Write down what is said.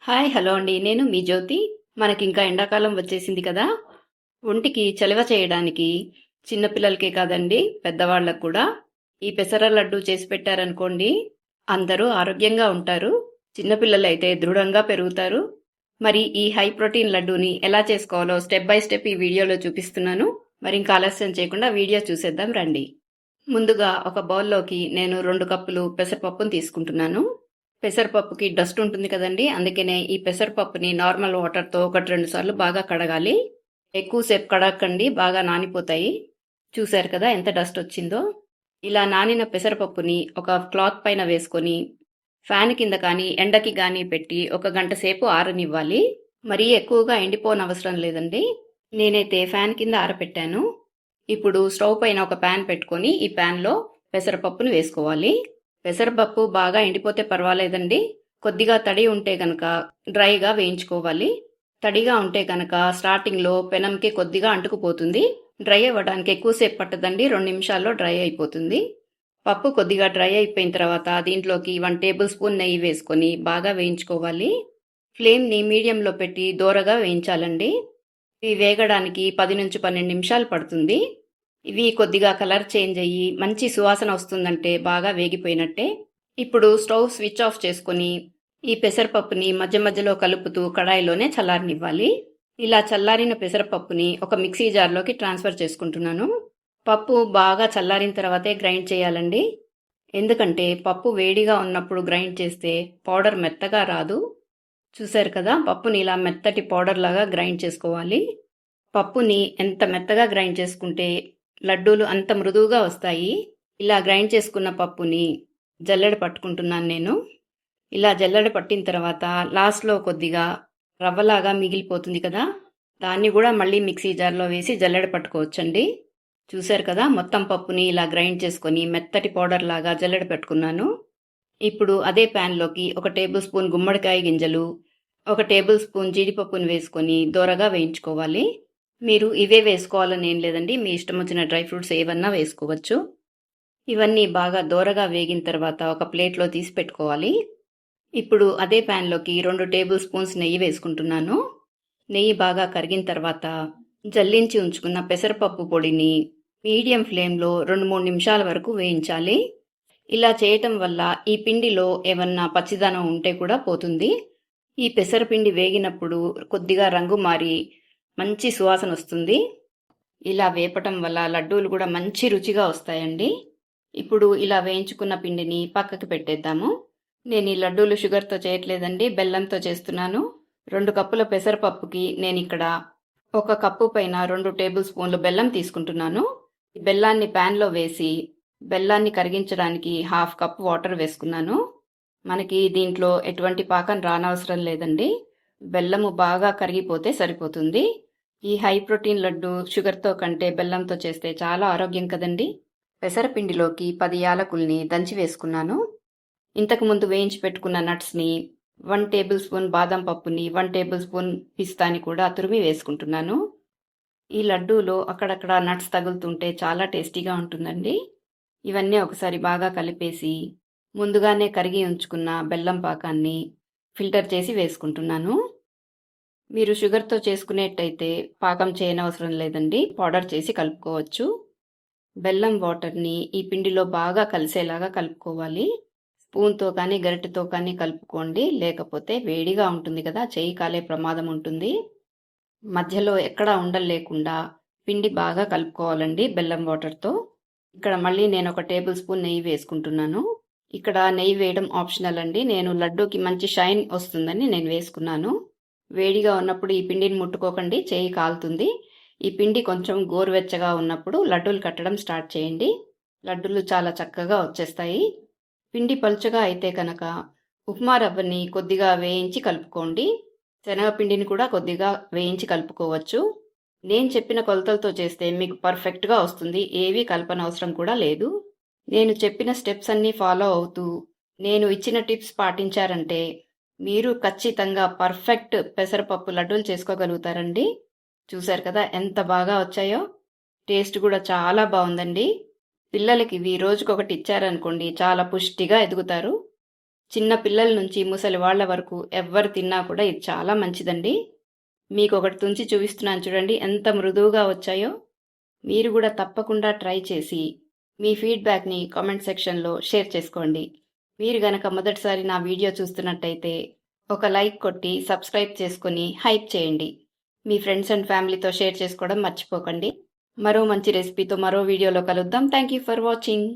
Hi hello అండి. నేను మీ జ్యోతి. మనకింకా ఎండాకాలం వచ్చేసింది కదా! ఒంటికి చలవ చేయడానికి చిన్నపిల్లలకే కాదండి, పెద్దవాళ్ళకు కూడా ఈ పెసర లడ్డు చేసి పెట్టారనుకోండి, అందరూ ఆరోగ్యంగా ఉంటారు. చిన్నపిల్లలైతే దృఢంగా పెరుగుతారు. మరి ఈ హై ప్రోటీన్ లడ్డూని ఎలా చేసుకోవాలో స్టెప్ బై స్టెప్ ఈ వీడియోలో చూపిస్తున్నాను. మరి ఇంకా ఆలస్యం చేయకుండా వీడియో చూసేద్దాం రండి. ముందుగా ఒక బౌల్లోకి నేను 2 కప్పులు పెసరపప్పును తీసుకుంటున్నాను. పెసరపప్పుకి డస్ట్ ఉంటుంది కదండి, అందుకనే ఈ పెసరపప్పుని నార్మల్ వాటర్తో 1-2 సార్లు బాగా కడగాలి. ఎక్కువసేపు కడగకండి, బాగా నానిపోతాయి. చూశారు కదా ఎంత డస్ట్ వచ్చిందో. ఇలా నానిన పెసరపప్పుని ఒక క్లాత్ పైన వేసుకొని ఫ్యాన్ కింద కానీ ఎండకి కానీ పెట్టి 1 గంట సేపు ఆరనివ్వాలి. మరీ ఎక్కువగా ఎండిపోనవసరం లేదండి. నేనైతే ఫ్యాన్ కింద ఆరపెట్టాను. ఇప్పుడు స్టవ్ పైన ఒక ప్యాన్ పెట్టుకొని ఈ ప్యాన్లో పెసరపప్పుని వేసుకోవాలి. పెసరపప్పు బాగా ఎండిపోతే పర్వాలేదండి. కొద్దిగా తడి ఉంటే కనుక డ్రైగా వేయించుకోవాలి. తడిగా ఉంటే కనుక స్టార్టింగ్లో పెనంకి కొద్దిగా అంటుకుపోతుంది. డ్రై అవ్వడానికి ఎక్కువసేపు పట్టదండి, 2 నిమిషాల్లో డ్రై అయిపోతుంది. పప్పు కొద్దిగా డ్రై అయిపోయిన తర్వాత దీంట్లోకి 1 టేబుల్ స్పూన్ నెయ్యి వేసుకొని బాగా వేయించుకోవాలి. ఫ్లేమ్ని మీడియంలో పెట్టి దోరగా వేయించాలండి. ఇవి వేగడానికి 10-12 నిమిషాలు పడుతుంది. ఇవి కొద్దిగా కలర్ చేంజ్ అయ్యి మంచి సువాసన వస్తుందంటే బాగా వేగిపోయినట్టే. ఇప్పుడు స్టవ్ స్విచ్ ఆఫ్ చేసుకొని ఈ పెసరపప్పుని మధ్య మధ్యలో కలుపుతూ కడాయిలోనే చల్లారనివ్వాలి. ఇలా చల్లారిన పెసరపప్పుని ఒక మిక్సీ జార్లోకి ట్రాన్స్ఫర్ చేసుకుంటున్నాను. పప్పు బాగా చల్లారిన తర్వాతే గ్రైండ్ చేయాలండి. ఎందుకంటే పప్పు వేడిగా ఉన్నప్పుడు గ్రైండ్ చేస్తే పౌడర్ మెత్తగా రాదు. చూశారు కదా, పప్పుని ఇలా మెత్తటి పౌడర్ లాగా గ్రైండ్ చేసుకోవాలి. పప్పుని ఎంత మెత్తగా గ్రైండ్ చేసుకుంటే లడ్డూలు అంత మృదువుగా వస్తాయి. ఇలా గ్రైండ్ చేసుకున్న పప్పుని జల్లెడ పట్టుకుంటున్నాను నేను. ఇలా జల్లెడ పట్టిన తర్వాత లాస్ట్లో కొద్దిగా రవ్వలాగా మిగిలిపోతుంది కదా, దాన్ని కూడా మళ్ళీ మిక్సీ జార్లో వేసి జల్లెడ పట్టుకోవచ్చండి. చూశారు కదా, మొత్తం పప్పుని ఇలా గ్రైండ్ చేసుకొని మెత్తటి పౌడర్ లాగా జల్లెడ పెట్టుకున్నాను. ఇప్పుడు అదే ప్యాన్లోకి 1 టేబుల్ స్పూన్ గుమ్మడికాయ గింజలు, 1 టేబుల్ స్పూన్ జీడిపప్పును వేసుకొని దోరగా వేయించుకోవాలి. మీరు ఇవే వేసుకోవాలని ఏం లేదండి, మీ ఇష్టం వచ్చిన డ్రై ఫ్రూట్స్ ఏవన్నా వేసుకోవచ్చు. ఇవన్నీ బాగా దోరగా వేగిన తర్వాత ఒక ప్లేట్లో తీసి పెట్టుకోవాలి. ఇప్పుడు అదే ప్యాన్లోకి 2 టేబుల్ స్పూన్స్ నెయ్యి వేసుకుంటున్నాను. నెయ్యి బాగా కరిగిన తర్వాత జల్లించి ఉంచుకున్న పెసరపప్పు పొడిని మీడియం ఫ్లేమ్లో 2-3 నిమిషాల వరకు వేయించాలి. ఇలా చేయటం వల్ల ఈ పిండిలో ఏమన్నా పచ్చిదనం ఉంటే కూడా పోతుంది. ఈ పెసరపిండి వేగినప్పుడు కొద్దిగా రంగు మారి మంచి సువాసన వస్తుంది. ఇలా వేపటం వల్ల లడ్డూలు కూడా మంచి రుచిగా వస్తాయండి. ఇప్పుడు ఇలా వేయించుకున్న పిండిని పక్కకి పెట్టేద్దాము. నేను ఈ లడ్డూలు షుగర్తో చేయట్లేదండి, బెల్లంతో చేస్తున్నాను. 2 కప్పుల పెసరపప్పుకి నేను ఇక్కడ 1 కప్పు పైన 2 టేబుల్ స్పూన్లు బెల్లం తీసుకుంటున్నాను. బెల్లాన్ని ప్యాన్లో వేసి బెల్లాన్ని కరిగించడానికి 1/2 కప్ వాటర్ వేసుకున్నాను. మనకి దీంట్లో ఎటువంటి పాకం రానవసరం లేదండి. బెల్లము బాగా కరిగిపోతే సరిపోతుంది. ఈ హై ప్రోటీన్ లడ్డు షుగర్తో కంటే బెల్లంతో చేస్తే చాలా ఆరోగ్యం కదండి. పెసరపిండిలోకి 10 యాలకుల్ని దంచి వేసుకున్నాను. ఇంతకుముందు వేయించి పెట్టుకున్న నట్స్ని, 1 టేబుల్ స్పూన్ బాదం పప్పుని, 1 టేబుల్ స్పూన్ పిస్తాని కూడా తురిమి వేసుకుంటున్నాను. ఈ లడ్డూలో అక్కడక్కడ నట్స్ తగులుతుంటే చాలా టేస్టీగా ఉంటుందండి. ఇవన్నీ ఒకసారి బాగా కలిపేసి ముందుగానే కరిగి ఉంచుకున్న బెల్లం పాకాన్ని ఫిల్టర్ చేసి వేసుకుంటున్నాను. మీరు షుగర్తో చేసుకునేట్టయితే పాకం చేయనవసరం లేదండి, పౌడర్ చేసి కలుపుకోవచ్చు. బెల్లం వాటర్ని ఈ పిండిలో బాగా కలిసేలాగా కలుపుకోవాలి. స్పూన్తో కానీ గరిటెతో కానీ కలుపుకోండి, లేకపోతే వేడిగా ఉంటుంది కదా, చేయి కాలే ప్రమాదం ఉంటుంది. మధ్యలో ఎక్కడా ఉండలు లేకుండా పిండి బాగా కలుపుకోవాలండి బెల్లం వాటర్తో. ఇక్కడ మళ్ళీ నేను 1 టేబుల్ స్పూన్ నెయ్యి వేసుకుంటున్నాను. ఇక్కడ నెయ్యి వేయడం ఆప్షనల్ అండి, నేను లడ్డూకి మంచి షైన్ వస్తుందని నేను వేసుకున్నాను. వేడిగా ఉన్నప్పుడు ఈ పిండిని ముట్టుకోకండి, చేయి కాలుతుంది. ఈ పిండి కొంచెం గోరువెచ్చగా ఉన్నప్పుడు లడ్డూలు కట్టడం స్టార్ట్ చేయండి. లడ్డూలు చాలా చక్కగా వచ్చేస్తాయి. పిండి పలుచగా అయితే కనుక ఉప్మా రవ్వని కొద్దిగా వేయించి కలుపుకోండి. శనగపిండిని కూడా కొద్దిగా వేయించి కలుపుకోవచ్చు. నేను చెప్పిన కొలతలతో చేస్తే మీకు పర్ఫెక్ట్గా వస్తుంది, ఏవీ కలపనవసరం కూడా లేదు. నేను చెప్పిన స్టెప్స్ అన్నీ ఫాలో అవుతూ నేను ఇచ్చిన టిప్స్ పాటించారంటే మీరు ఖచ్చితంగా పర్ఫెక్ట్ పెసరపప్పు లడ్డూలు చేసుకోగలుగుతారండి. చూశారు కదా ఎంత బాగా వచ్చాయో. టేస్ట్ కూడా చాలా బాగుందండి. పిల్లలకి ఇవి రోజుకొకటి ఇచ్చారనుకోండి చాలా పుష్టిగా ఎదుగుతారు. చిన్న పిల్లల నుంచి ముసలి వాళ్ళ వరకు ఎవ్వరు తిన్నా కూడా ఇది చాలా మంచిదండి. మీకు ఒకటి తుంచి చూపిస్తున్నాను చూడండి, ఎంత మృదువుగా వచ్చాయో. మీరు కూడా తప్పకుండా ట్రై చేసి మీ ఫీడ్బ్యాక్ని కామెంట్ సెక్షన్లో షేర్ చేసుకోండి. మీరు గనక మొదటిసారి నా వీడియో చూస్తున్నట్టయితే ఒక లైక్ కొట్టి సబ్స్క్రైబ్ చేసుకొని హైప్ చేయండి. మీ ఫ్రెండ్స్ అండ్ ఫ్యామిలీతో షేర్ చేసుకోవడం మర్చిపోకండి. మరో మంచి రెసిపీతో మరో వీడియోలో కలుద్దాం. Thank you for watching.